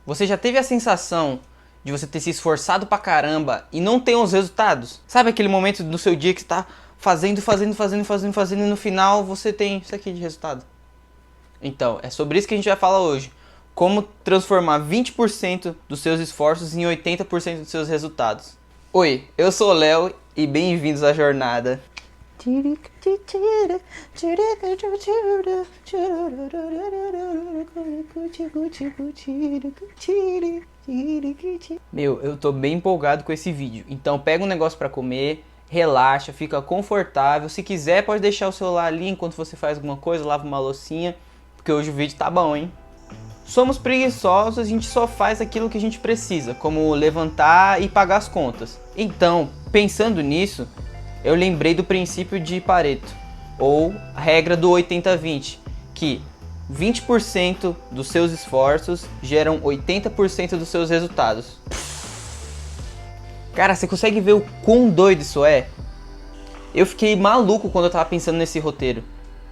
Você já teve a sensação de você ter se esforçado pra caramba e não ter os resultados? Sabe aquele momento do seu dia que você tá fazendo e no final você tem isso aqui de resultado? Então, é sobre isso que a gente vai falar hoje. Como transformar 20% dos seus esforços em 80% dos seus resultados. Oi, eu sou o Léo e bem-vindos à jornada. Meu, eu tô bem empolgado com esse vídeo. Então pega um negócio pra comer, relaxa, fica confortável. Se quiser pode deixar o celular ali enquanto você faz alguma coisa, lava uma loucinha, porque hoje o vídeo tá bom, hein? Somos preguiçosos, a gente só faz aquilo que a gente precisa, como levantar e pagar as contas. Então, pensando nisso, eu lembrei do princípio de Pareto, ou a regra do 80-20, que 20% dos seus esforços geram 80% dos seus resultados. Cara, você consegue ver o quão doido isso é? Eu fiquei maluco quando eu tava pensando nesse roteiro,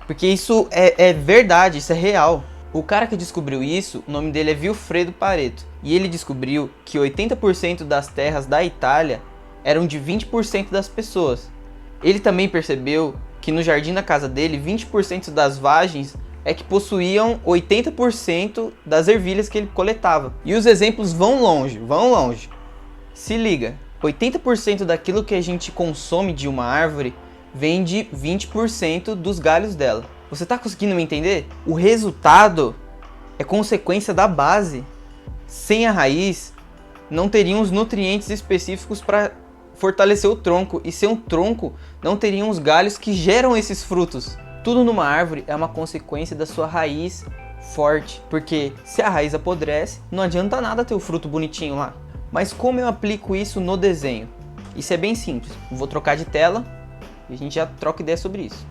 porque isso é verdade, isso é real. O cara que descobriu isso, o nome dele é Vilfredo Pareto, e ele descobriu que 80% das terras da Itália eram de 20% das pessoas. Ele também percebeu que no jardim da casa dele, 20% das vagens é que possuíam 80% das ervilhas que ele coletava. E os exemplos vão longe, vão longe. Se liga, 80% daquilo que a gente consome de uma árvore vem de 20% dos galhos dela. Você tá conseguindo me entender? O resultado é consequência da base. Sem a raiz, não teriam os nutrientes específicos para fortalecer o tronco. E sem um tronco, não teriam os galhos que geram esses frutos. Tudo numa árvore é uma consequência da sua raiz forte. Porque se a raiz apodrece, não adianta nada ter o fruto bonitinho lá. Mas como eu aplico isso no desenho? Isso é bem simples. Vou trocar de tela e a gente já troca ideia sobre isso.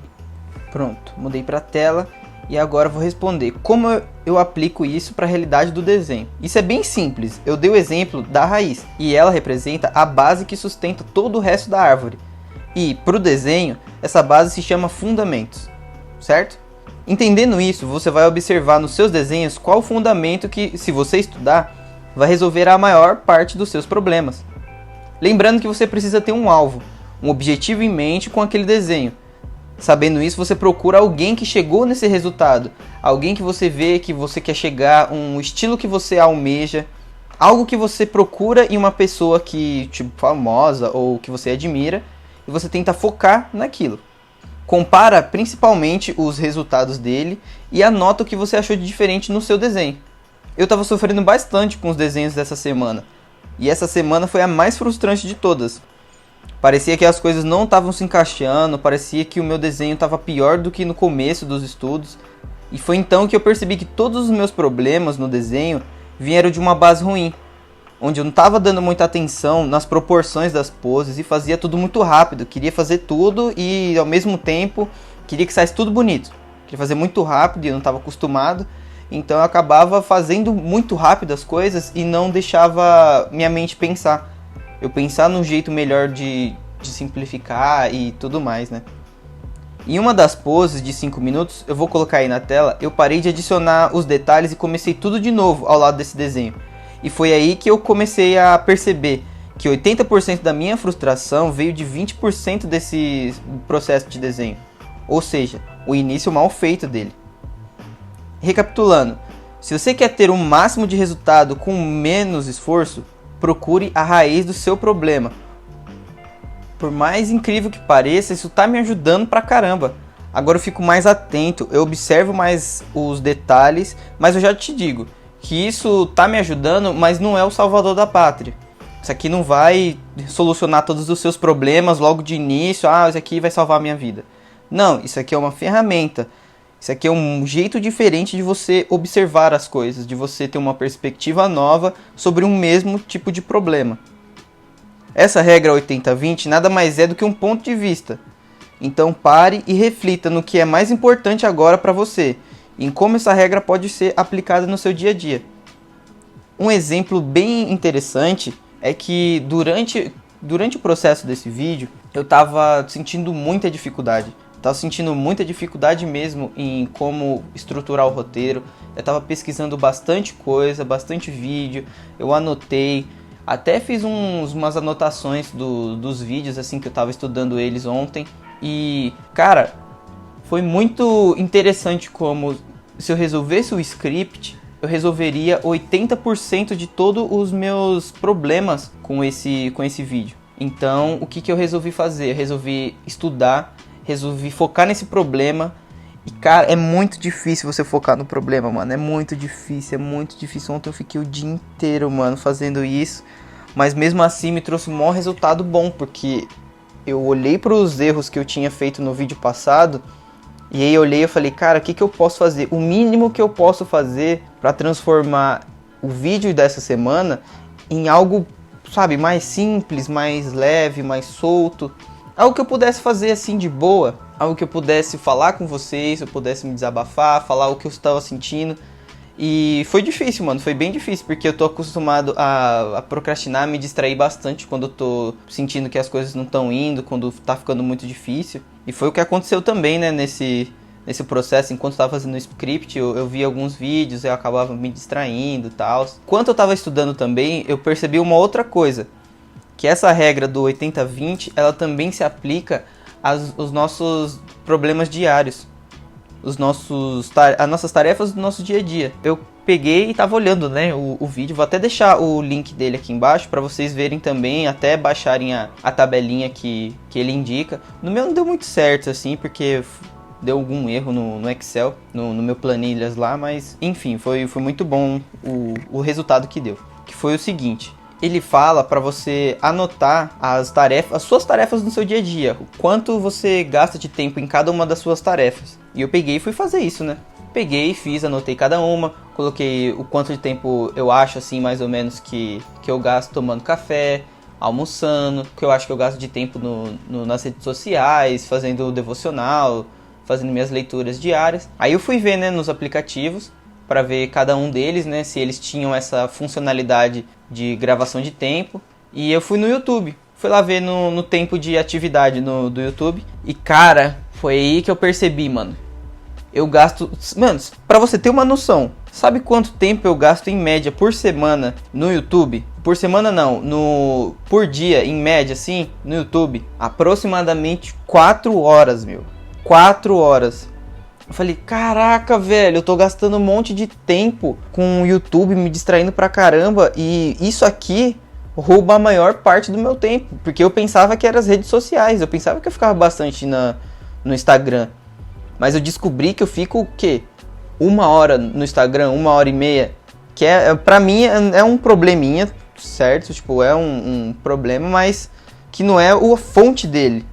Pronto, mudei para a tela e agora vou responder como eu aplico isso para a realidade do desenho. Isso é bem simples, eu dei o exemplo da raiz e ela representa a base que sustenta todo o resto da árvore. E para o desenho, essa base se chama fundamentos, certo? Entendendo isso, você vai observar nos seus desenhos qual o fundamento que, se você estudar, vai resolver a maior parte dos seus problemas. Lembrando que você precisa ter um alvo, um objetivo em mente com aquele desenho. Sabendo isso, você procura alguém que chegou nesse resultado, alguém que você vê que você quer chegar, um estilo que você almeja, algo que você procura em uma pessoa que, tipo, famosa ou que você admira, e você tenta focar naquilo. Compara principalmente os resultados dele e anota o que você achou de diferente no seu desenho. Eu estava sofrendo bastante com os desenhos dessa semana, e essa semana foi a mais frustrante de todas. Parecia que as coisas não estavam se encaixando, parecia que o meu desenho estava pior do que no começo dos estudos. E foi então que eu percebi que todos os meus problemas no desenho vieram de uma base ruim, onde eu não estava dando muita atenção nas proporções das poses e fazia tudo muito rápido. Queria fazer tudo e ao mesmo tempo queria que saísse tudo bonito. Queria fazer muito rápido e eu não estava acostumado. Então eu acabava fazendo muito rápido as coisas e não deixava minha mente pensar. Eu pensar num jeito melhor de simplificar e tudo mais, né? Em uma das poses de 5 minutos, eu vou colocar aí na tela, eu parei de adicionar os detalhes e comecei tudo de novo ao lado desse desenho. E foi aí que eu comecei a perceber que 80% da minha frustração veio de 20% desse processo de desenho. Ou seja, o início mal feito dele. Recapitulando, se você quer ter o máximo de resultado com menos esforço, procure a raiz do seu problema. Por mais incrível que pareça, isso tá me ajudando pra caramba. Agora eu fico mais atento, eu observo mais os detalhes, mas eu já te digo que isso tá me ajudando, mas não é o salvador da pátria. Isso aqui não vai solucionar todos os seus problemas logo de início, isso aqui vai salvar a minha vida. Não, isso aqui é uma ferramenta. Isso aqui é um jeito diferente de você observar as coisas, de você ter uma perspectiva nova sobre um mesmo tipo de problema. Essa regra 80-20 nada mais é do que um ponto de vista. Então pare e reflita no que é mais importante agora para você, e em como essa regra pode ser aplicada no seu dia a dia. Um exemplo bem interessante é que durante o processo desse vídeo, eu estava sentindo muita dificuldade Tava sentindo muita dificuldade mesmo em como estruturar o roteiro. Eu tava pesquisando bastante coisa, bastante vídeo, eu anotei, até fiz umas anotações dos vídeos assim que eu tava estudando eles ontem. E, cara, foi muito interessante como se eu resolvesse o script, eu resolveria 80% de todos os meus problemas com esse vídeo. Então, o que eu resolvi fazer? Eu resolvi estudar, resolvi focar nesse problema. E, cara, é muito difícil você focar no problema, mano. É muito difícil, é muito difícil. Ontem eu fiquei o dia inteiro, mano, fazendo isso. Mas mesmo assim me trouxe um maior resultado bom, porque eu olhei para os erros que eu tinha feito no vídeo passado. E aí eu olhei e falei, cara, o que eu posso fazer? O mínimo que eu posso fazer para transformar o vídeo dessa semana em algo, sabe, mais simples, mais leve, mais solto. Algo que eu pudesse fazer assim de boa. Algo que eu pudesse falar com vocês, eu pudesse me desabafar, falar o que eu estava sentindo. E foi difícil, mano, foi bem difícil, porque eu tô acostumado a procrastinar, me distrair bastante quando eu tô sentindo que as coisas não estão indo, quando tá ficando muito difícil. E foi o que aconteceu também, né, nesse processo. Enquanto eu tava fazendo o script, eu vi alguns vídeos, eu acabava me distraindo e tal. Enquanto eu tava estudando também, eu percebi uma outra coisa, que essa regra do 80-20, ela também se aplica aos nossos problemas diários, as nossas tarefas do nosso dia a dia. Eu peguei e tava olhando, né, o vídeo, vou até deixar o link dele aqui embaixo para vocês verem também, até baixarem a tabelinha que ele indica. No meu não deu muito certo, assim, porque deu algum erro no Excel, no meu planilhas lá, mas enfim, foi muito bom o resultado que deu. Que foi o seguinte: ele fala para você anotar as suas tarefas no seu dia a dia, o quanto você gasta de tempo em cada uma das suas tarefas. E eu peguei e fui fazer isso, né? Peguei, fiz, anotei cada uma, coloquei o quanto de tempo eu acho, assim, mais ou menos, que eu gasto tomando café, almoçando, que eu acho que eu gasto de tempo nas redes sociais, fazendo devocional, fazendo minhas leituras diárias. Aí eu fui ver, né, nos aplicativos, para ver cada um deles, né, se eles tinham essa funcionalidade de gravação de tempo. E eu fui no YouTube, fui lá ver no tempo de atividade do YouTube. E, cara, foi aí que eu percebi, mano. Eu gasto... Mano, pra você ter uma noção, sabe quanto tempo eu gasto em média por semana no YouTube? Por semana não, por dia, em média, assim, no YouTube? Aproximadamente 4 horas, meu. 4 horas. Eu falei, caraca, velho, eu tô gastando um monte de tempo com o YouTube, me distraindo pra caramba. E isso aqui rouba a maior parte do meu tempo, porque eu pensava que eram as redes sociais. Eu pensava que eu ficava bastante no Instagram. Mas eu descobri que eu fico, o quê? 1 hora no Instagram, 1h30. Que pra mim é um probleminha, certo? Tipo, é um problema, mas que não é a fonte dele.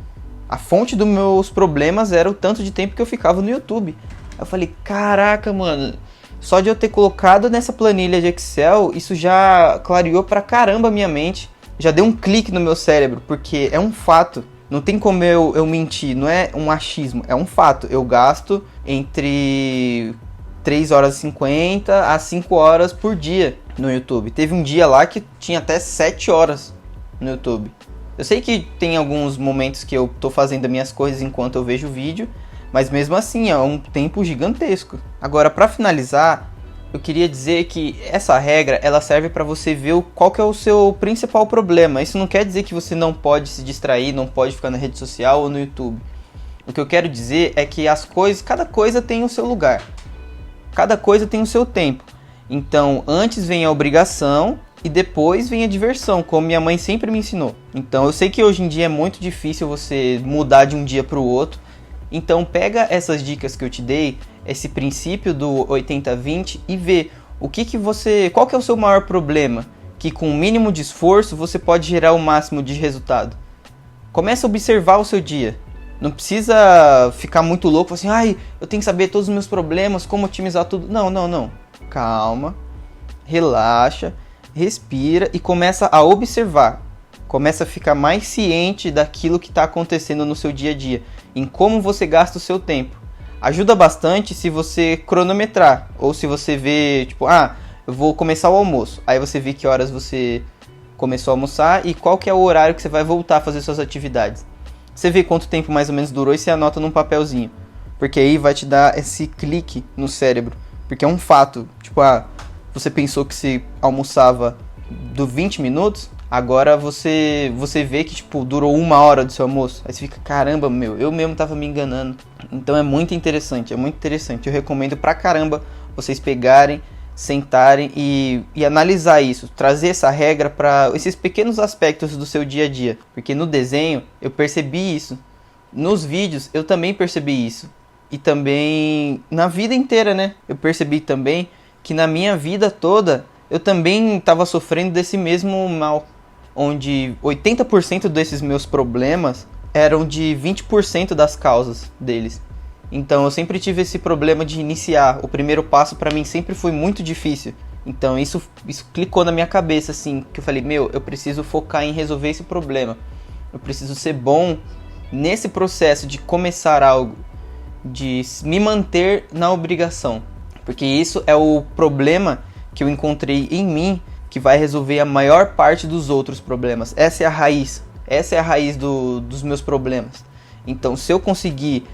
A fonte dos meus problemas era o tanto de tempo que eu ficava no YouTube. Eu falei, caraca, mano, só de eu ter colocado nessa planilha de Excel, isso já clareou pra caramba a minha mente. Já deu um clique no meu cérebro, porque é um fato. Não tem como eu mentir, não é um achismo, é um fato. Eu gasto entre 3 horas e 50 a 5 horas por dia no YouTube. Teve um dia lá que tinha até 7 horas no YouTube. Eu sei que tem alguns momentos que eu tô fazendo as minhas coisas enquanto eu vejo o vídeo, mas mesmo assim é um tempo gigantesco. Agora, para finalizar, eu queria dizer que essa regra ela serve para você ver qual que é o seu principal problema. Isso não quer dizer que você não pode se distrair, não pode ficar na rede social ou no YouTube. O que eu quero dizer é que cada coisa tem o seu lugar. Cada coisa tem o seu tempo. Então, antes vem a obrigação e depois vem a diversão, como minha mãe sempre me ensinou. Então, eu sei que hoje em dia é muito difícil você mudar de um dia para o outro. Então, pega essas dicas que eu te dei, esse princípio do 80-20 e vê qual que é o seu maior problema, que com o mínimo de esforço você pode gerar o máximo de resultado. Começa a observar o seu dia. Não precisa ficar muito louco, assim, eu tenho que saber todos os meus problemas, como otimizar tudo. Não. Calma, relaxa, respira e começa a observar. Começa a ficar mais ciente daquilo que está acontecendo no seu dia a dia, em como você gasta o seu tempo. Ajuda bastante se você cronometrar, ou se você vê, tipo, eu vou começar o almoço. Aí você vê que horas você começou a almoçar e qual que é o horário que você vai voltar a fazer suas atividades. Você vê quanto tempo mais ou menos durou e você anota num papelzinho. Porque aí vai te dar esse clique no cérebro. Porque é um fato. Tipo, você pensou que você almoçava do 20 minutos, agora você vê que, tipo, durou 1 hora do seu almoço. Aí você fica, caramba, eu mesmo tava me enganando. Então é muito interessante, Eu recomendo pra caramba vocês pegarem, sentarem e analisar isso. Trazer essa regra para esses pequenos aspectos do seu dia a dia. Porque no desenho eu percebi isso. Nos vídeos eu também percebi isso. E também na vida inteira, né? Eu percebi também que na minha vida toda eu também estava sofrendo desse mesmo mal, onde 80% desses meus problemas eram de 20% das causas deles. Então eu sempre tive esse problema de iniciar. O primeiro passo para mim sempre foi muito difícil. Então isso clicou na minha cabeça, assim, que eu falei, eu preciso focar em resolver esse problema. Eu preciso ser bom nesse processo de começar algo, de me manter na obrigação. Porque isso é o problema que eu encontrei em mim, que vai resolver a maior parte dos outros problemas. Essa é a raiz dos meus problemas. Então, se eu conseguir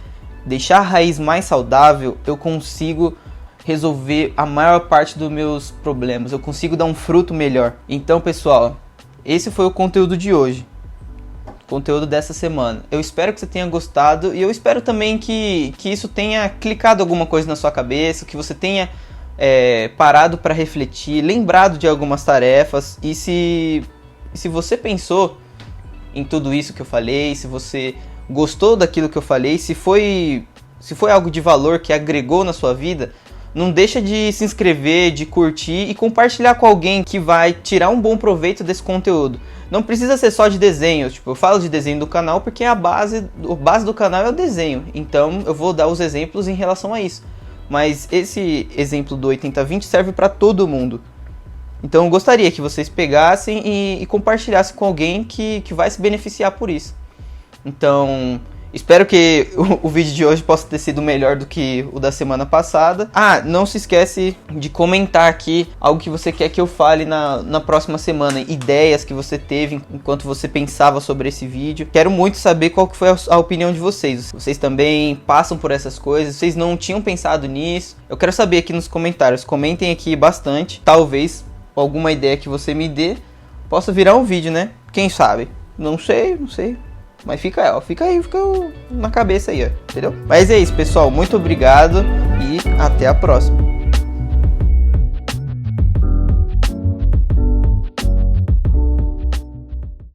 deixar a raiz mais saudável, eu consigo resolver a maior parte dos meus problemas. Eu consigo dar um fruto melhor. Então, pessoal, esse foi o conteúdo de hoje. Conteúdo dessa semana. Eu espero que você tenha gostado e eu espero também que isso tenha clicado alguma coisa na sua cabeça, que você tenha parado para refletir, lembrado de algumas tarefas e se você pensou em tudo isso que eu falei, se você gostou daquilo que eu falei, se foi algo de valor que agregou na sua vida, não deixa de se inscrever, de curtir e compartilhar com alguém que vai tirar um bom proveito desse conteúdo. Não precisa ser só de desenho, tipo, eu falo de desenho do canal porque a base do canal é o desenho. Então eu vou dar os exemplos em relação a isso. Mas esse exemplo do 80-20 serve para todo mundo. Então eu gostaria que vocês pegassem e compartilhassem com alguém que vai se beneficiar por isso. Então, espero que o vídeo de hoje possa ter sido melhor do que o da semana passada. Não se esquece de comentar aqui algo que você quer que eu fale na próxima semana. Ideias que você teve enquanto você pensava sobre esse vídeo. Quero muito saber qual que foi a opinião de vocês. Vocês também passam por essas coisas? Vocês não tinham pensado nisso? Eu quero saber aqui nos comentários. Comentem aqui bastante. Talvez alguma ideia que você me dê possa virar um vídeo, né? Quem sabe? Não sei. Mas fica na cabeça aí, ó, entendeu? Mas é isso, pessoal. Muito obrigado e até a próxima.